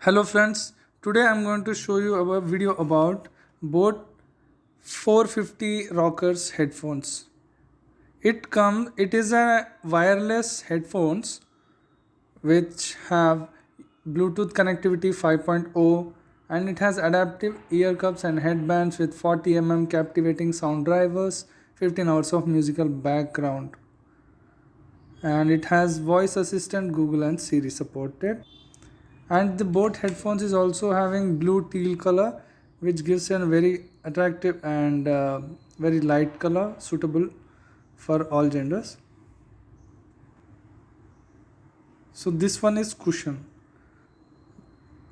Hello friends, today I'm going to show you a video about Boat 450 Rockerz headphones. It is a wireless headphones which have Bluetooth connectivity 5.0, and it has adaptive ear cups and headbands with 40 captivating sound drivers, 15 hours of musical background, and it has voice assistant Google and Siri supported. And the both headphones is also having blue teal color, which gives a very attractive and very light color suitable for all genders. So this one is cushion,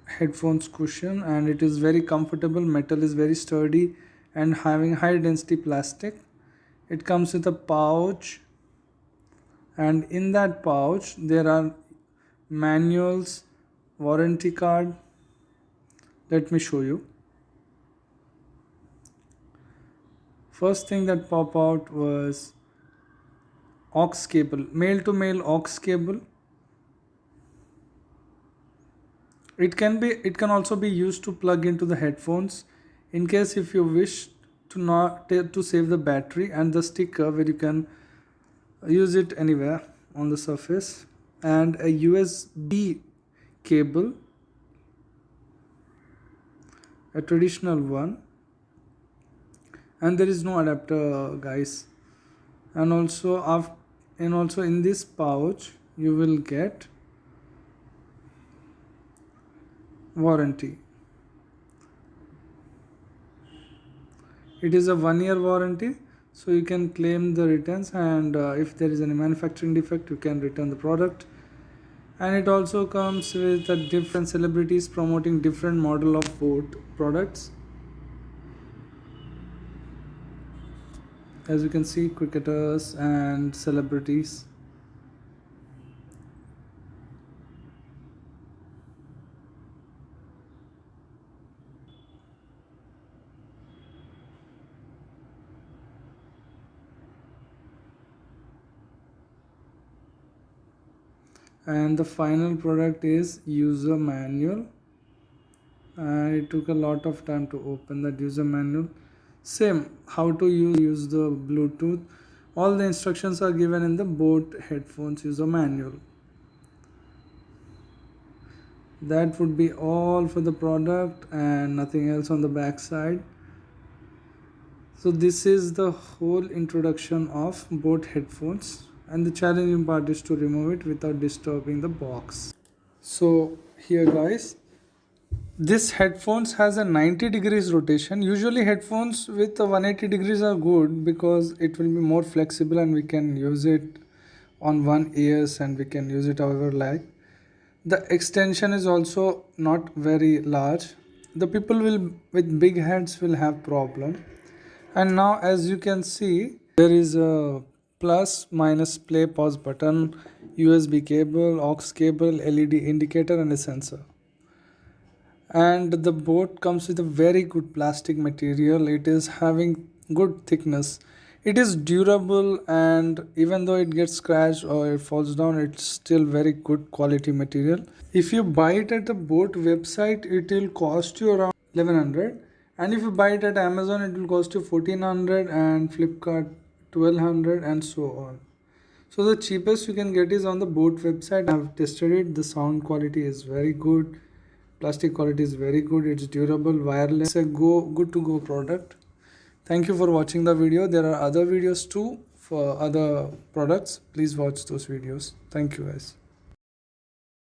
headphones cushion, and it is very comfortable. Metal is very sturdy and having high density plastic. It comes with a pouch, and in that pouch there are manuals, warranty card. Let me show you. First thing that pop out was aux cable, male to male aux cable. It can also be used to plug into the headphones in case if you wish to not to save the battery, and the sticker where you can use it anywhere on the surface, and a USB cable, a traditional one, and there is no adapter guys. And also in this pouch you will get warranty. It is a 1 year warranty, so you can claim the returns, and if there is any manufacturing defect you can return the product. And it also comes with different celebrities promoting different model of both products. As you can see, cricketers and celebrities. And the final product is user manual, and it took a lot of time to open that user manual. Same, how to use the Bluetooth. All the instructions are given in the Boat headphones user manual. That would be all for the product and nothing else on the back side. So this is the whole introduction of Boat headphones, and the challenging part is to remove it without disturbing the box. So here guys, this headphones has a 90 degrees rotation. Usually headphones with a 180 degrees are good because it will be more flexible and we can use it on one ears and we can use it however like. The extension is also not very large. The people will with big heads will have problem. And now as you can see, there is a plus minus play pause button, USB cable, aux cable, LED indicator, and a sensor. And the boat comes with a very good plastic material. It is having good thickness. It is durable, and even though it gets scratched or it falls down, it's still very good quality material. If you buy it at the boat website, it will cost you around 1100, and if you buy it at Amazon, it will cost you 1400, and Flipkart 1200, and so on. So the cheapest you can get is on the boat website. I have tested it. The sound quality is very good. Plastic quality is very good. It's durable, wireless. It's a good to go product. Thank you for watching the video. There are other videos too for other products. Please watch those videos. Thank you guys.